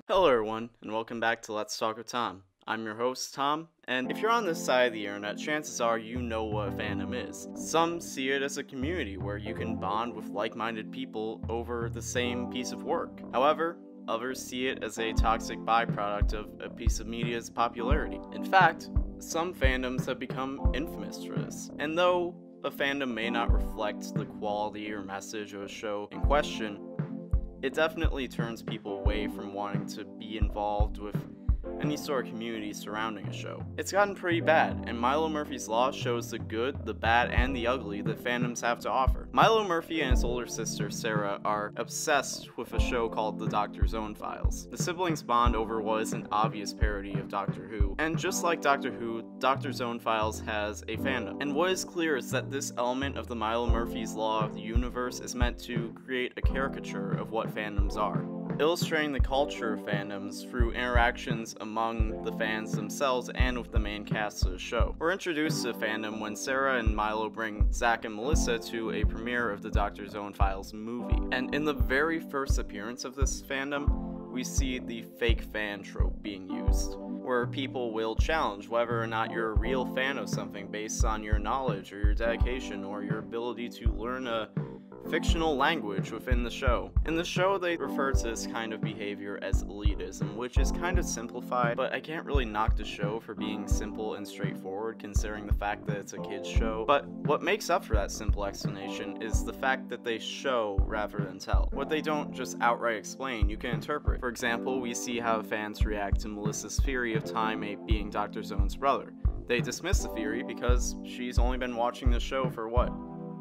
Hello everyone, and welcome back to Let's Talk with Tom. I'm your host, Tom, and if you're on this side of the internet, chances are you know what a fandom is. Some see it as a community where you can bond with like-minded people over the same piece of work. However, others see it as a toxic byproduct of a piece of media's popularity. In fact, some fandoms have become infamous for this. And though a fandom may not reflect the quality or message of a show in question, it definitely turns people away from wanting to be involved with any sort of community surrounding a show. It's gotten pretty bad, and Milo Murphy's Law shows the good, the bad, and the ugly that fandoms have to offer. Milo Murphy and his older sister, Sarah, are obsessed with a show called The Doctor Zone Files. The siblings bond over what is an obvious parody of Doctor Who, and just like Doctor Who, Doctor Zone Files has a fandom. And what is clear is that this element of the Milo Murphy's Law universe is meant to create a caricature of what fandoms are, illustrating the culture of fandoms through interactions among the fans themselves and with the main cast of the show. We're introduced to fandom when Sarah and Milo bring Zach and Melissa to a premiere of the Doctor Zone Files movie. And in the very first appearance of this fandom, we see the fake fan trope being used, where people will challenge whether or not you're a real fan of something based on your knowledge or your dedication or your ability to learn a fictional language within the show. In the show, they refer to this kind of behavior as elitism, which is kind of simplified, but I can't really knock the show for being simple and straightforward considering the fact that it's a kids show. But what makes up for that simple explanation is the fact that they show rather than tell. What they don't just outright explain, you can interpret. For example, we see how fans react to Melissa's theory of Time 8 being Dr. Zone's brother. They dismiss the theory because she's only been watching the show for what?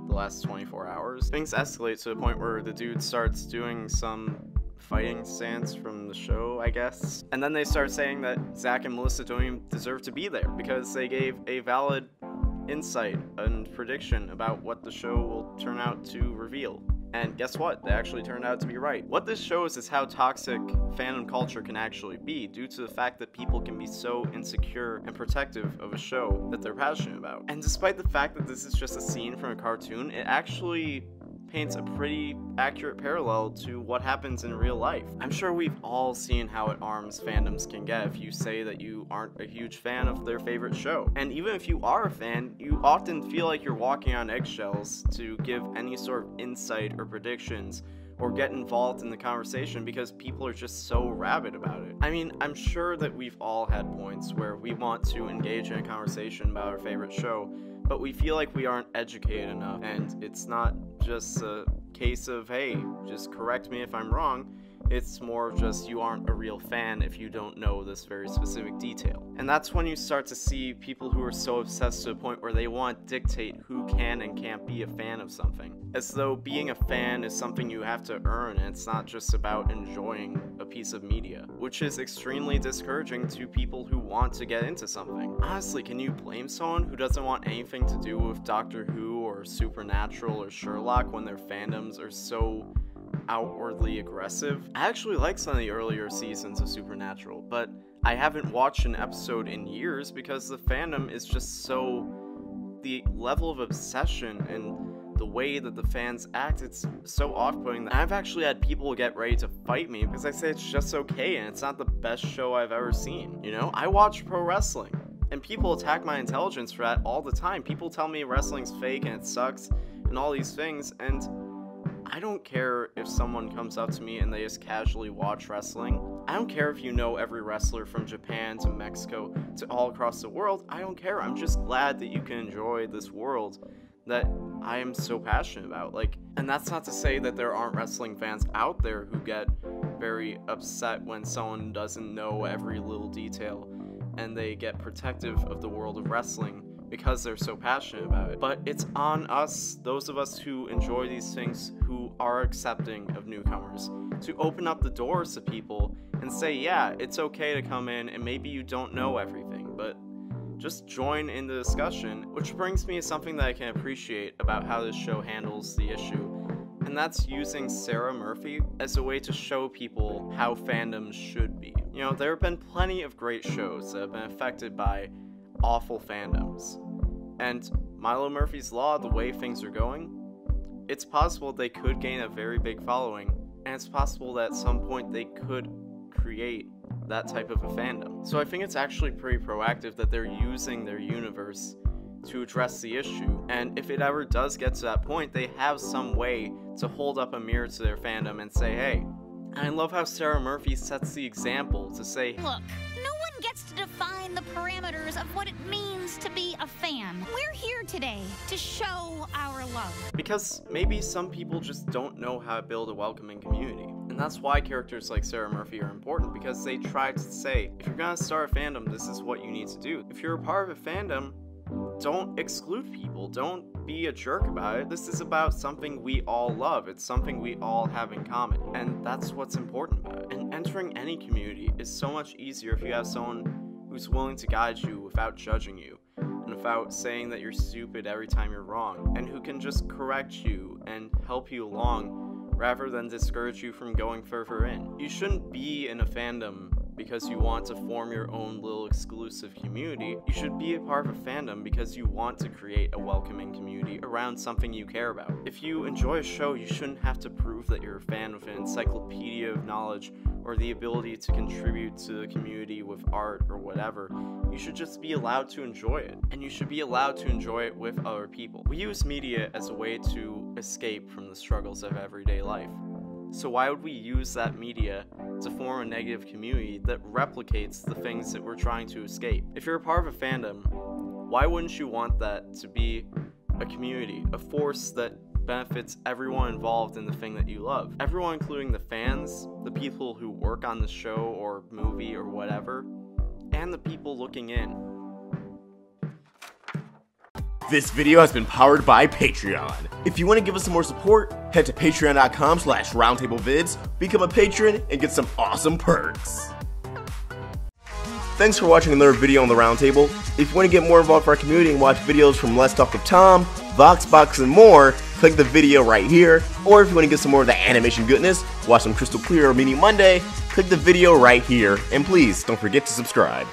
The last 24 hours. Things escalate to the point where the dude starts doing some fighting stance from the show, I guess. And then they start saying that Zach and Melissa don't even deserve to be there because they gave a valid insight and prediction about what the show will turn out to reveal. And guess what? They actually turned out to be right. What this shows is how toxic fandom culture can actually be due to the fact that people can be so insecure and protective of a show that they're passionate about. And despite the fact that this is just a scene from a cartoon, it actually paints a pretty accurate parallel to what happens in real life. I'm sure we've all seen how at arms fandoms can get if you say that you aren't a huge fan of their favorite show. And even if you are a fan, you often feel like you're walking on eggshells to give any sort of insight or predictions or get involved in the conversation because people are just so rabid about it. I mean, I'm sure that we've all had points where we want to engage in a conversation about our favorite show, but we feel like we aren't educated enough, and it's not just a case of, hey, just correct me if I'm wrong. It's more of just you aren't a real fan if you don't know this very specific detail. And that's when you start to see people who are so obsessed to the point where they want to dictate who can and can't be a fan of something. As though being a fan is something you have to earn and it's not just about enjoying a piece of media, which is extremely discouraging to people who want to get into something. Honestly, can you blame someone who doesn't want anything to do with Doctor Who or Supernatural or Sherlock when their fandoms are so outwardly aggressive? I actually like some of the earlier seasons of Supernatural, but I haven't watched an episode in years because the fandom is just so... the level of obsession and the way that the fans act, it's so off-putting that I've actually had people get ready to fight me because I say it's just okay and it's not the best show I've ever seen. You know, I watch pro wrestling and people attack my intelligence for that all the time. People tell me wrestling's fake and it sucks and all these things, and I don't care if someone comes up to me and they just casually watch wrestling. I don't care if you know every wrestler from Japan to Mexico to all across the world. I don't care. I'm just glad that you can enjoy this world that I am so passionate about. And that's not to say that there aren't wrestling fans out there who get very upset when someone doesn't know every little detail and they get protective of the world of wrestling because they're so passionate about it. But it's on us, those of us who enjoy these things, who are accepting of newcomers, to open up the doors to people and say, yeah, it's okay to come in and maybe you don't know everything, but just join in the discussion. Which brings me to something that I can appreciate about how this show handles the issue, and that's using Sarah Murphy as a way to show people how fandoms should be. You know, there have been plenty of great shows that have been affected by awful fandoms. And Milo Murphy's Law, the way things are going, it's possible they could gain a very big following, and it's possible that at some point they could create that type of a fandom. So I think it's actually pretty proactive that they're using their universe to address the issue, and if it ever does get to that point, they have some way to hold up a mirror to their fandom and say, hey. And I love how Sarah Murphy sets the example to say, look, no one gets to define the parameters of what it means to be a fan. We're here today to show our love. Because maybe some people just don't know how to build a welcoming community. And that's why characters like Sarah Murphy are important, because they try to say, if you're gonna start a fandom, this is what you need to do. If you're a part of a fandom, don't exclude people. Don't be a jerk about it. This is about something we all love. It's something we all have in common. And that's what's important about it. And entering any community is so much easier if you have someone who's willing to guide you without judging you, and without saying that you're stupid every time you're wrong, and who can just correct you and help you along rather than discourage you from going further in. You shouldn't be in a fandom because you want to form your own little exclusive community. You should be a part of a fandom because you want to create a welcoming community around something you care about. If you enjoy a show, you shouldn't have to prove that you're a fan with an encyclopedia of knowledge or the ability to contribute to the community with art or whatever. You should just be allowed to enjoy it, and you should be allowed to enjoy it with other people. We use media as a way to escape from the struggles of everyday life. So why would we use that media to form a negative community that replicates the things that we're trying to escape? If you're a part of a fandom, why wouldn't you want that to be a community, a force that benefits everyone involved in the thing that you love? Everyone, including the fans, the people who work on the show or movie or whatever, and the people looking in. This video has been powered by Patreon. If you want to give us some more support, head to patreon.com/roundtablevids, become a patron, and get some awesome perks. Thanks for watching another video on the Roundtable. If you want to get more involved with our community and watch videos from Let's Talk with Tom, Voxbox, and more, click the video right here. Or if you want to get some more of the animation goodness, watch some Crystal Clear or Meaning Monday, click the video right here. And please, don't forget to subscribe.